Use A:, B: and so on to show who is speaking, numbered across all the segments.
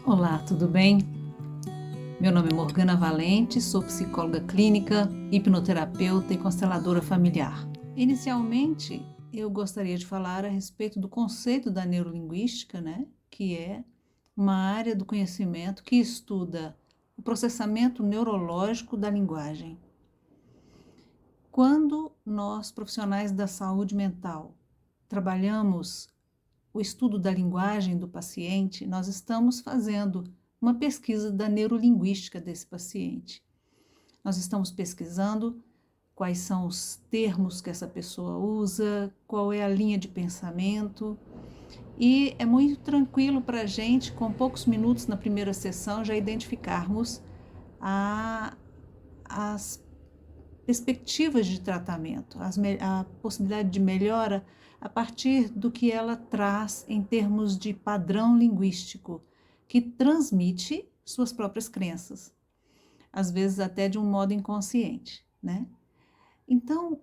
A: Olá, tudo bem? Meu nome é Morgana Valente, sou psicóloga clínica, hipnoterapeuta e consteladora familiar. Inicialmente, eu gostaria de falar a respeito do conceito da neurolinguística, que é uma área do conhecimento que estuda o processamento neurológico da linguagem. Quando nós, profissionais da saúde mental, trabalhamos o estudo da linguagem do paciente, nós estamos fazendo uma pesquisa da neurolinguística desse paciente. Nós estamos pesquisando quais são os termos que essa pessoa usa, qual é a linha de pensamento, e é muito tranquilo para a gente, com poucos minutos na primeira sessão, já identificarmos as perspectivas de tratamento, a possibilidade de melhora a partir do que ela traz em termos de padrão linguístico, que transmite suas próprias crenças, às vezes até de um modo inconsciente, Então,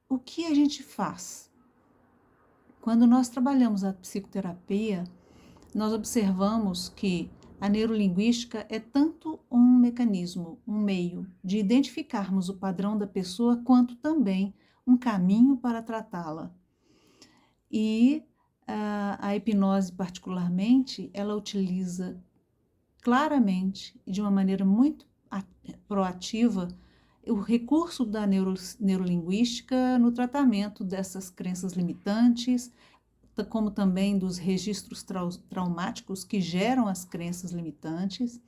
A: o que a gente faz? Quando nós trabalhamos a psicoterapia, nós observamos que a neurolinguística é tanto um mecanismo, um meio de identificarmos o padrão da pessoa, quanto também um caminho para tratá-la. E a hipnose, particularmente, ela utiliza claramente e de uma maneira muito proativa o recurso da neurolinguística no tratamento dessas crenças limitantes, como também dos registros traumáticos que geram as crenças limitantes,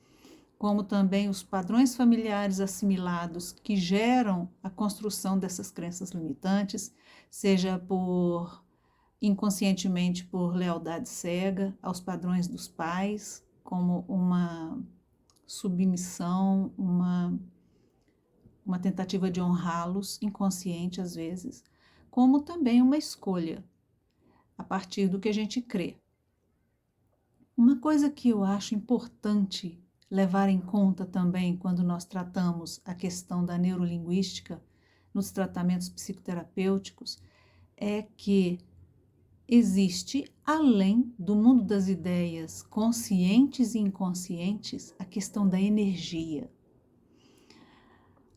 A: como também os padrões familiares assimilados que geram a construção dessas crenças limitantes, seja inconscientemente por lealdade cega aos padrões dos pais, como uma submissão, uma tentativa de honrá-los, inconsciente às vezes, como também uma escolha a partir do que a gente crê. Uma coisa que eu acho importante levar em conta também quando nós tratamos a questão da neurolinguística nos tratamentos psicoterapêuticos é que existe, além do mundo das ideias conscientes e inconscientes, a questão da energia.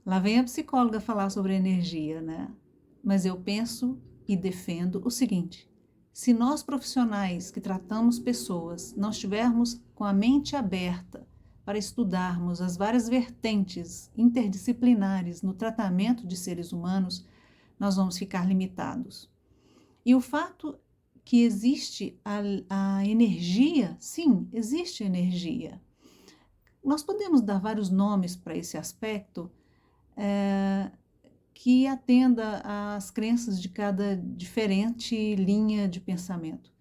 A: Lá vem a psicóloga falar sobre energia, Mas eu penso e defendo o seguinte: se nós profissionais que tratamos pessoas não estivermos com a mente aberta para estudarmos as várias vertentes interdisciplinares no tratamento de seres humanos, nós vamos ficar limitados. E o fato que existe a energia, sim, existe energia. Nós podemos dar vários nomes para esse aspecto, que atenda às crenças de cada diferente linha de pensamento.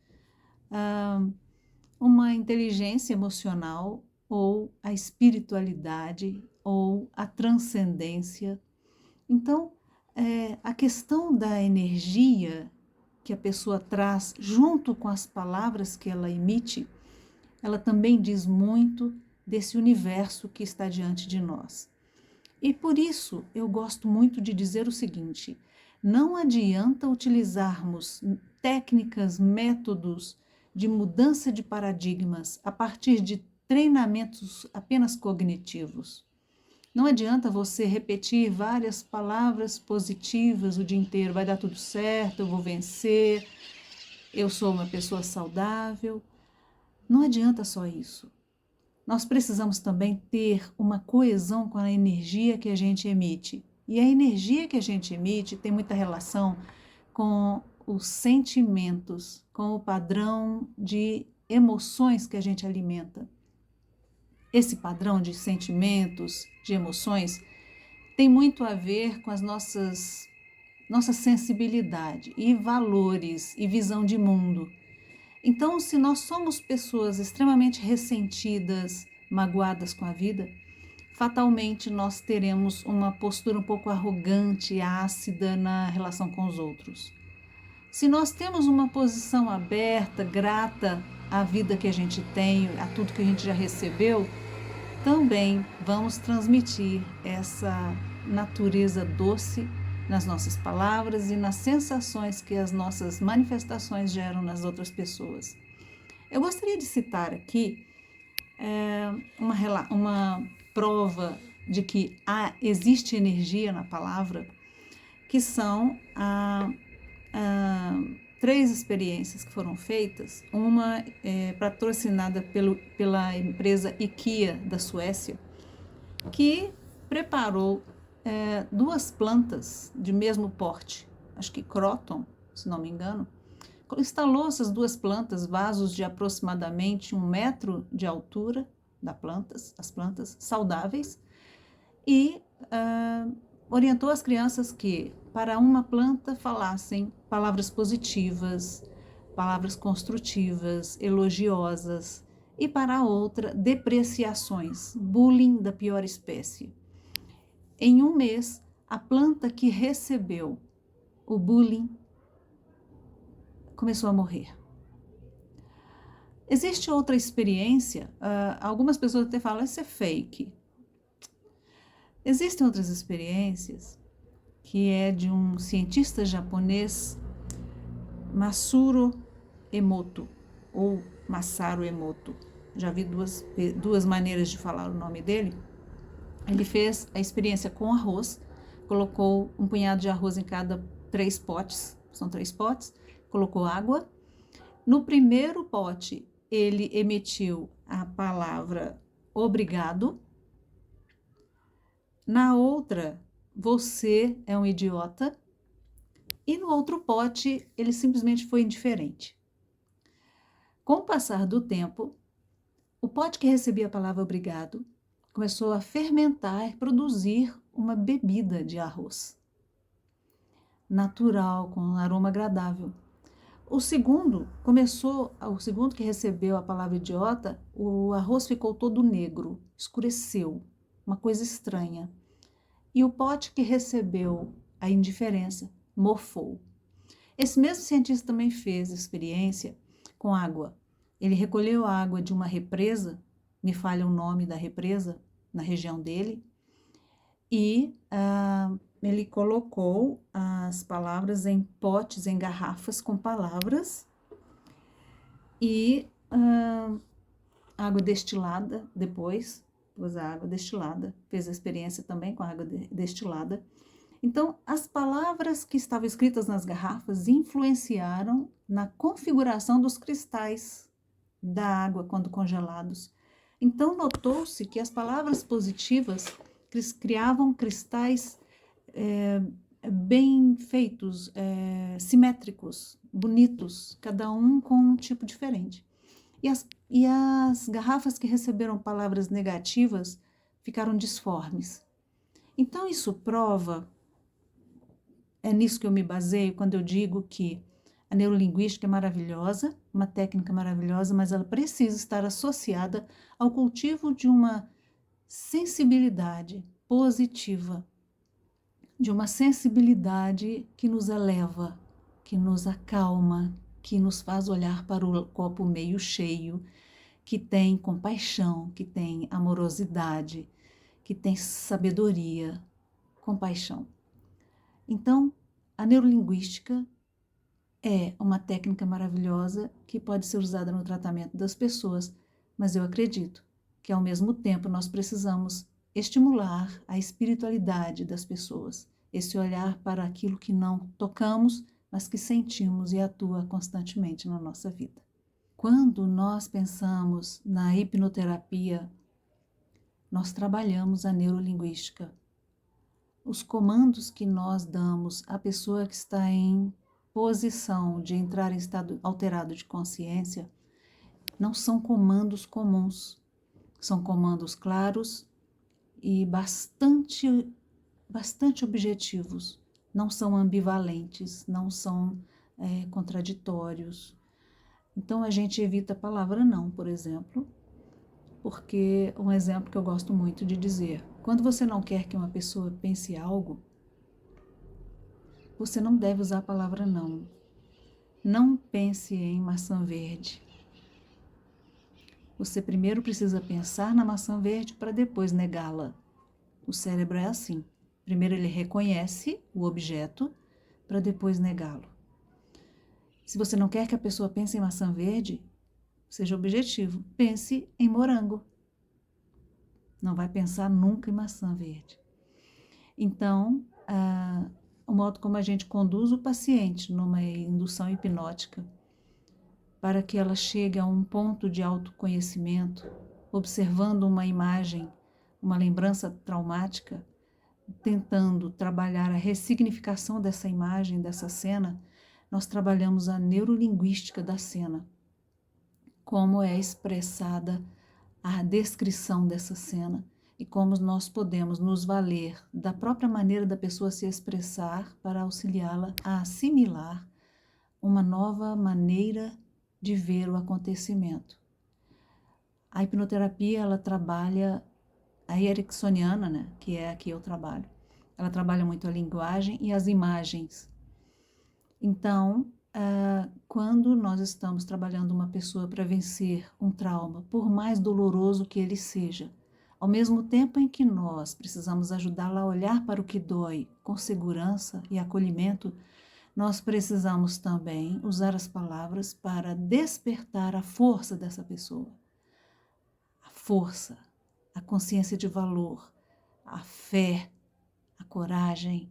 A: Uma inteligência emocional, ou a espiritualidade, ou a transcendência. Então, a questão da energia que a pessoa traz junto com as palavras que ela emite, ela também diz muito desse universo que está diante de nós. E por isso eu gosto muito de dizer o seguinte: não adianta utilizarmos técnicas, métodos de mudança de paradigmas a partir de treinamentos apenas cognitivos. Não adianta você repetir várias palavras positivas o dia inteiro, vai dar tudo certo, eu vou vencer, eu sou uma pessoa saudável. Não adianta só isso. Nós precisamos também ter uma coesão com a energia que a gente emite. E a energia que a gente emite tem muita relação com os sentimentos, com o padrão de emoções que a gente alimenta. Esse padrão de sentimentos, de emoções, tem muito a ver com as nossa sensibilidade e valores e visão de mundo. Então, se nós somos pessoas extremamente ressentidas, magoadas com a vida, fatalmente nós teremos uma postura um pouco arrogante, ácida na relação com os outros. Se nós temos uma posição aberta, grata à vida que a gente tem, a tudo que a gente já recebeu, também vamos transmitir essa natureza doce nas nossas palavras e nas sensações que as nossas manifestações geram nas outras pessoas. Eu gostaria de citar aqui uma prova de que existe energia na palavra, que são três experiências que foram feitas. Uma patrocinada pela empresa IKEA da Suécia, que preparou duas plantas de mesmo porte, acho que Croton, se não me engano. Instalou essas duas plantas, vasos de aproximadamente 1 metro de altura as plantas saudáveis, e orientou as crianças que para uma planta falassem palavras positivas, palavras construtivas, elogiosas, e para a outra depreciações, bullying da pior espécie. Em um mês, a planta que recebeu o bullying começou a morrer. Existe outra experiência, algumas pessoas até falam, isso é fake. Existem outras experiências que é de um cientista japonês, Masaru Emoto, ou Masaru Emoto. Já vi duas maneiras de falar o nome dele. Ele fez a experiência com arroz, colocou um punhado de arroz em cada 3 potes, são 3 potes, colocou água. No primeiro pote, ele emitiu a palavra obrigado. Na outra, você é um idiota. E no outro pote, ele simplesmente foi indiferente. Com o passar do tempo, o pote que recebia a palavra obrigado começou a fermentar e produzir uma bebida de arroz natural, com um aroma agradável. O segundo que recebeu a palavra idiota, o arroz ficou todo negro, escureceu, uma coisa estranha. E o pote que recebeu a indiferença mofou. Esse mesmo cientista também fez experiência com água. Ele recolheu a água de uma represa, me falha o nome da represa, na região dele, e ele colocou as palavras em potes, em garrafas com palavras, e água destilada depois, pôs a água destilada, fez a experiência também com a água destilada. Então, as palavras que estavam escritas nas garrafas influenciaram na configuração dos cristais da água quando congelados. Então, notou-se que as palavras positivas criavam cristais bem feitos, simétricos, bonitos, cada um com um tipo diferente. E as garrafas que receberam palavras negativas ficaram disformes. Então, isso prova, é nisso que eu me baseio quando eu digo que a neurolinguística é maravilhosa, uma técnica maravilhosa, mas ela precisa estar associada ao cultivo de uma sensibilidade positiva, de uma sensibilidade que nos eleva, que nos acalma, que nos faz olhar para o copo meio cheio, que tem compaixão, que tem amorosidade, que tem sabedoria, compaixão. Então, a neurolinguística é uma técnica maravilhosa que pode ser usada no tratamento das pessoas, mas eu acredito que, ao mesmo tempo, nós precisamos estimular a espiritualidade das pessoas, esse olhar para aquilo que não tocamos, mas que sentimos e atua constantemente na nossa vida. Quando nós pensamos na hipnoterapia, nós trabalhamos a neurolinguística. Os comandos que nós damos à pessoa que está em posição de entrar em estado alterado de consciência não são comandos comuns, são comandos claros e bastante objetivos, não são ambivalentes, não são contraditórios. Então a gente evita a palavra não, por exemplo, porque um exemplo que eu gosto muito de dizer, quando você não quer que uma pessoa pense algo, você não deve usar a palavra não. Não pense em maçã verde. Você primeiro precisa pensar na maçã verde para depois negá-la. O cérebro é assim. Primeiro ele reconhece o objeto para depois negá-lo. Se você não quer que a pessoa pense em maçã verde, seja objetivo. Pense em morango. Não vai pensar nunca em maçã verde. Então, o modo como a gente conduz o paciente numa indução hipnótica para que ela chegue a um ponto de autoconhecimento, observando uma imagem, uma lembrança traumática, tentando trabalhar a ressignificação dessa imagem, dessa cena, nós trabalhamos a neurolinguística da cena, como é expressada a descrição dessa cena e como nós podemos nos valer da própria maneira da pessoa se expressar para auxiliá-la a assimilar uma nova maneira de ver o acontecimento. A hipnoterapia, ela trabalha a ericksoniana, né, que é a que eu trabalho. Ela trabalha muito a linguagem e as imagens. Então, quando nós estamos trabalhando uma pessoa para vencer um trauma, por mais doloroso que ele seja, ao mesmo tempo em que nós precisamos ajudá-la a olhar para o que dói com segurança e acolhimento, nós precisamos também usar as palavras para despertar a força dessa pessoa. A força, a consciência de valor, a fé, a coragem,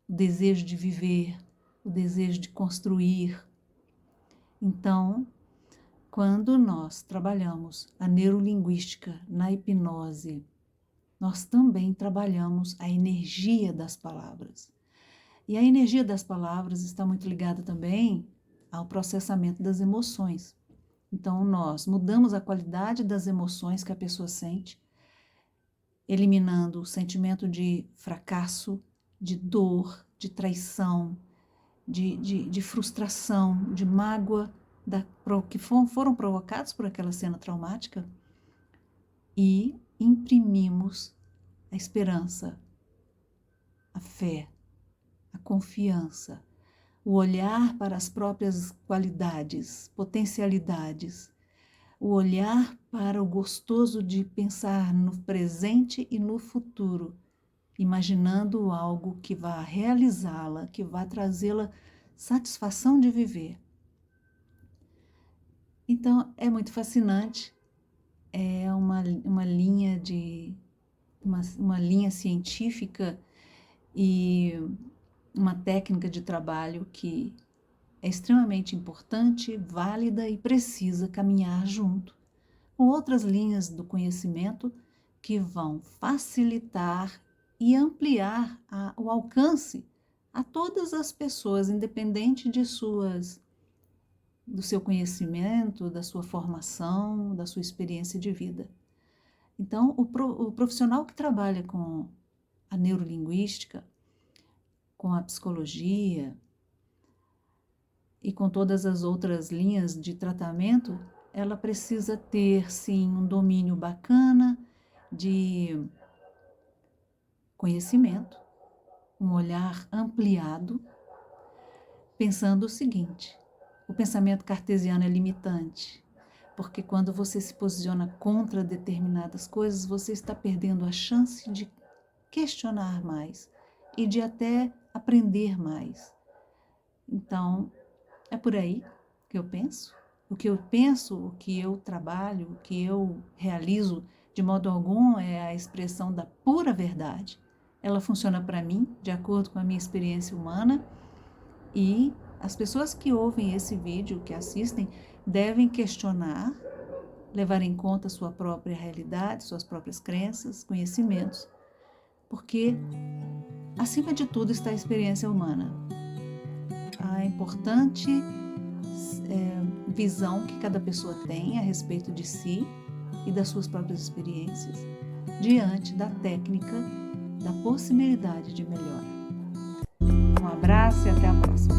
A: o desejo de viver, o desejo de construir. Então, quando nós trabalhamos a neurolinguística na hipnose, nós também trabalhamos a energia das palavras. E a energia das palavras está muito ligada também ao processamento das emoções. Então, nós mudamos a qualidade das emoções que a pessoa sente, eliminando o sentimento de fracasso, de dor, de traição, de frustração, de mágoa, que foram provocados por aquela cena traumática, e imprimimos a esperança, a fé, a confiança, o olhar para as próprias qualidades, potencialidades, o olhar para o gostoso de pensar no presente e no futuro, imaginando algo que vá realizá-la, que vá trazê-la satisfação de viver. Então, é muito fascinante, é uma linha uma linha científica e uma técnica de trabalho que é extremamente importante, válida e precisa caminhar junto com outras linhas do conhecimento que vão facilitar e ampliar o alcance a todas as pessoas, independente do seu conhecimento, da sua formação, da sua experiência de vida. Então, o profissional que trabalha com a neurolinguística, com a psicologia e com todas as outras linhas de tratamento, ela precisa ter, sim, um domínio bacana de conhecimento, um olhar ampliado, pensando o seguinte: o pensamento cartesiano é limitante, porque quando você se posiciona contra determinadas coisas, você está perdendo a chance de questionar mais e de até aprender mais. Então, é por aí que eu penso. O que eu penso, o que eu trabalho, o que eu realizo, de modo algum é a expressão da pura verdade. Ela funciona para mim, de acordo com a minha experiência humana, e as pessoas que ouvem esse vídeo, que assistem, devem questionar, levar em conta sua própria realidade, suas próprias crenças, conhecimentos, porque, acima de tudo, está a experiência humana. A importante visão que cada pessoa tem a respeito de si e das suas próprias experiências, diante da técnica da possibilidade de melhora. Um abraço e até a próxima.